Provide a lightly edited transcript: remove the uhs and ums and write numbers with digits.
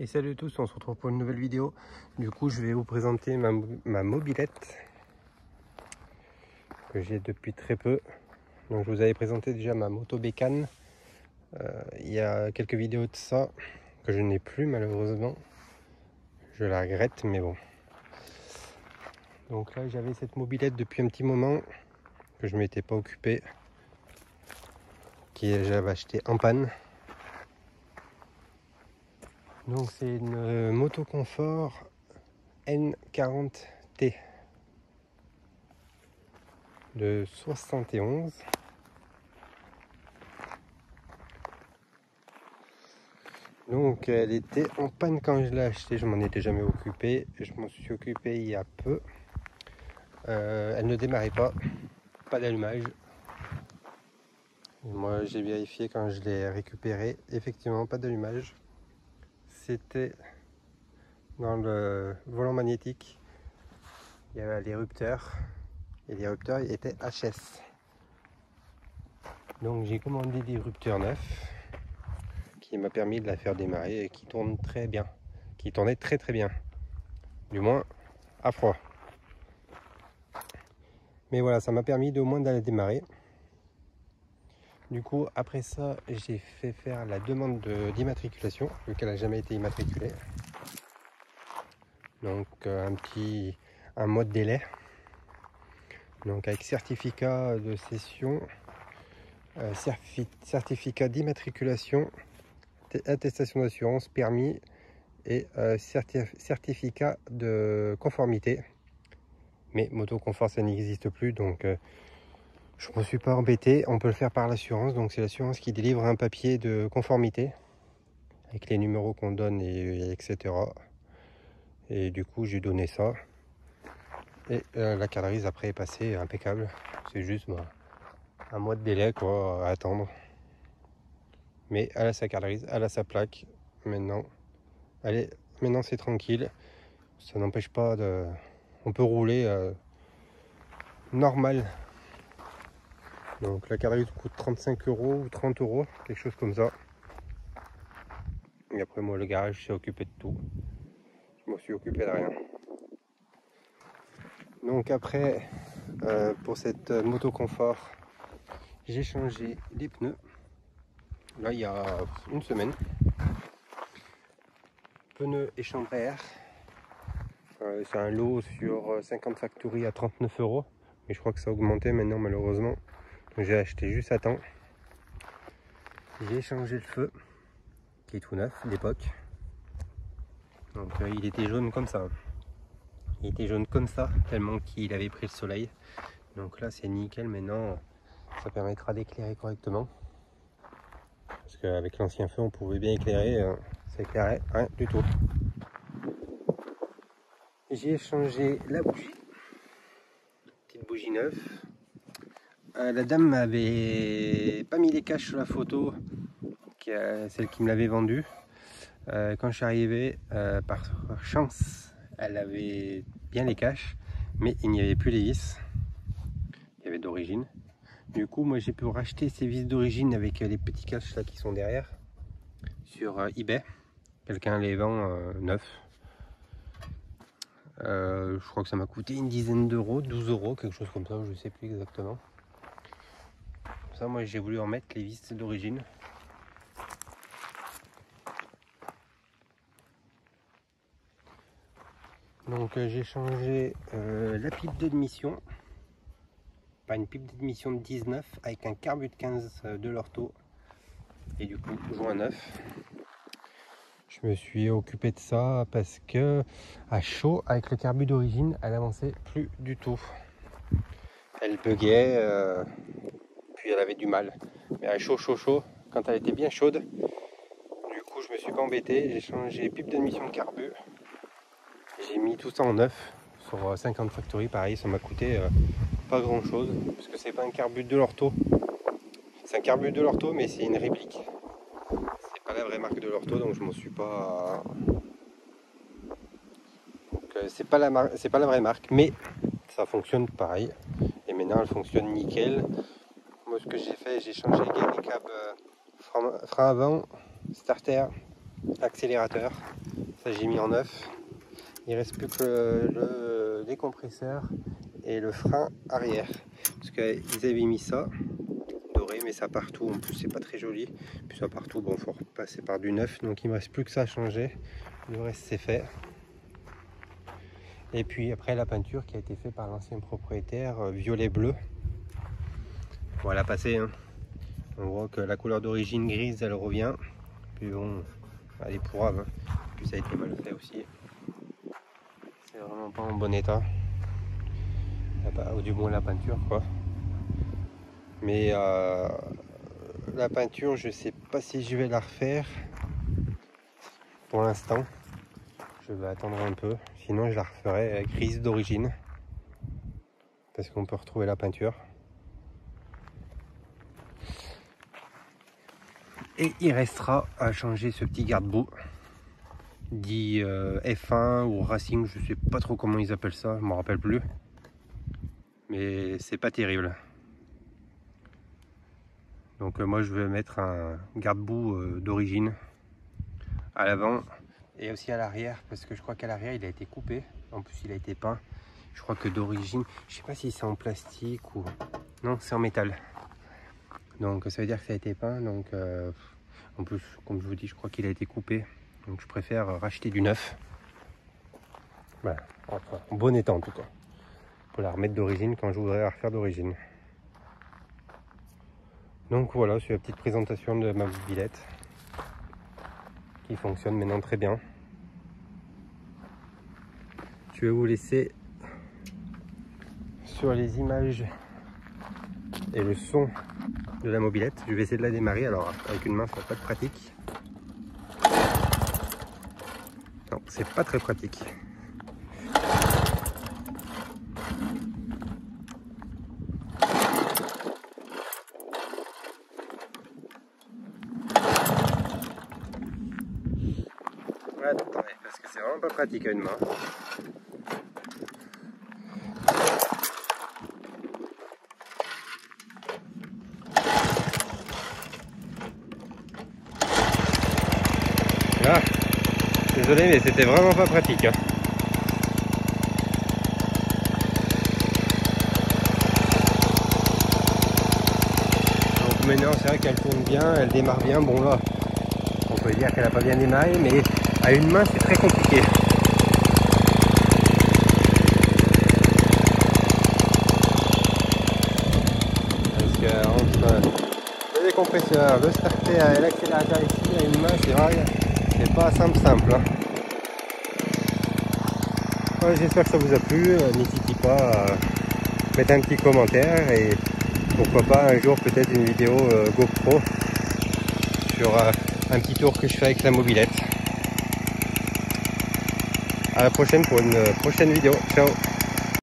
Et salut à tous, on se retrouve pour une nouvelle vidéo. Du coup, je vais vous présenter ma mobilette que j'ai depuis très peu. Donc, je vous avais présenté déjà ma moto bécane il y a quelques vidéos de ça que je n'ai plus malheureusement. Je la regrette, mais bon. Donc là, j'avais cette mobilette depuis un petit moment que je m'étais pas occupé, que j'avais acheté en panne. Donc c'est une moto confort N40T de 71. Donc elle était en panne quand je l'ai achetée, je m'en étais jamais occupé, je m'en suis occupé il y a peu. Elle ne démarrait pas d'allumage. Moi j'ai vérifié quand je l'ai récupérée, effectivement pas d'allumage. C'était dans le volant magnétique, il y avait l'érupteur, et l'érupteur était HS. Donc j'ai commandé des érupteurs neufs qui m'a permis de la faire démarrer et qui tourne très bien, qui tournait très bien, du moins à froid. Mais voilà, ça m'a permis au moins de la démarrer. Du coup, après ça, j'ai fait faire la demande d'immatriculation, lequel n'a jamais été immatriculé. Donc un mois de délai. Donc avec certificat de cession, certificat d'immatriculation, attestation d'assurance, permis et certificat de conformité. Mais moto confort ça n'existe plus, donc je ne me suis pas embêté. On peut le faire par l'assurance, donc c'est l'assurance qui délivre un papier de conformité avec les numéros qu'on donne etc. Et du coup j'ai donné ça et la cadarise après est passée impeccable. C'est juste un mois de délai quoi à attendre, mais elle a sa cadarise, elle a sa plaque maintenant. Allez, maintenant c'est tranquille, ça n'empêche pas de, on peut rouler normal. Donc la cadarise coûte 35 € ou 30 €, quelque chose comme ça. Et après moi le garage s'est occupé de tout, je me suis occupé de rien. Donc après pour cette moto confort, j'ai changé les pneus là il y a une semaine. Pneus et chambre à air, c'est un lot sur 50 factories à 39 €, mais je crois que ça a augmenté maintenant malheureusement. Donc j'ai acheté juste à temps. J'ai changé le feu qui est tout neuf d'époque. Donc il était jaune comme ça. Il était jaune comme ça tellement qu'il avait pris le soleil. Donc là c'est nickel, maintenant ça permettra d'éclairer correctement. Parce qu'avec l'ancien feu on pouvait bien éclairer, ça éclairait rien du tout. J'ai changé la bougie, petite bougie neuve. La dame m'avait pas mis les caches sur la photo, celle qui me l'avait vendue. Quand je suis arrivé, par chance, elle avait bien les caches, mais il n'y avait plus les vis. Il y avait d'origine. Du coup, moi j'ai pu racheter ces vis d'origine avec les petits caches là qui sont derrière sur eBay. Quelqu'un les vend neufs. Je crois que ça m'a coûté une dizaine d'euros, 12 €, quelque chose comme ça, je ne sais plus exactement. Ça, moi j'ai voulu en mettre les vis d'origine. Donc j'ai changé la pipe d'admission, pas une pipe d'admission de 19 avec un carbu de 15 de l'ortho et du coup joint neuf. Je me suis occupé de ça parce que à chaud avec le carbu d'origine elle avançait plus du tout. Elle buguait, puis elle avait du mal. Mais à chaud, quand elle était bien chaude, du coup je me suis pas embêté, j'ai changé pipe d'admission de carbu. J'ai mis tout ça en neuf sur 50 factories, pareil, ça m'a coûté pas grand chose, parce que c'est pas un carbu de l'ortho. C'est un carbu de l'ortho, mais c'est une réplique. C'est pas la vraie marque de l'ortho, donc je m'en suis pas. C'est pas la vraie marque, mais ça fonctionne pareil. Et maintenant elle fonctionne nickel. Moi ce que j'ai fait, j'ai changé les câbles frein avant, starter, accélérateur, ça j'ai mis en neuf. Il reste plus que le décompresseur et le frein arrière, parce qu'ils avaient mis ça doré, mais ça partout, en plus c'est pas très joli, puis ça partout, bon faut repasser par du neuf, donc il me reste plus que ça à changer, le reste c'est fait. Et puis après la peinture qui a été faite par l'ancien propriétaire, violet bleu. Bon, elle a passé, hein. On voit que la couleur d'origine grise elle revient, puis bon elle est pourrave, hein. Puis ça a été mal fait aussi, c'est vraiment pas en bon état, ou du moins la peinture quoi. Mais la peinture je sais pas si je vais la refaire pour l'instant, je vais attendre un peu, sinon je la referai grise d'origine parce qu'on peut retrouver la peinture. Et il restera à changer ce petit garde-boue dit F1 ou Racing, je sais pas trop comment ils appellent ça, je me rappelle plus, mais c'est pas terrible. Donc moi je vais mettre un garde-boue d'origine à l'avant et aussi à l'arrière, parce que je crois qu'à l'arrière il a été coupé, en plus il a été peint, je crois que d'origine, je sais pas si c'est en plastique ou non, c'est en métal, donc ça veut dire que ça a été peint, donc en plus comme je vous dis je crois qu'il a été coupé, donc je préfère racheter du neuf, voilà, enfin, en bon état en tout cas, pour la remettre d'origine quand je voudrais la refaire d'origine. Donc voilà, c'est la petite présentation de ma mobilette qui fonctionne maintenant très bien. Je vais vous laisser sur les images et le son de la mobilette. Je vais essayer de la démarrer, alors avec une main ça va pas être pratique. Non, c'est pas très pratique. Attendez, parce que c'est vraiment pas pratique à une main. Ah, désolé, mais c'était vraiment pas pratique, hein. Donc maintenant, c'est vrai qu'elle tourne bien, elle démarre bien. Bon là, on peut dire qu'elle n'a pas bien démarré, mais à une main, c'est très compliqué. Parce que entre le décompresseur, le starter et l'accélérateur ici, à une main, c'est vrai, c'est pas simple. Hein. Ouais, j'espère que ça vous a plu. N'hésitez pas à mettre un petit commentaire et pourquoi pas un jour peut-être une vidéo GoPro sur un petit tour que je fais avec la mobilette. À la prochaine pour une prochaine vidéo. Ciao!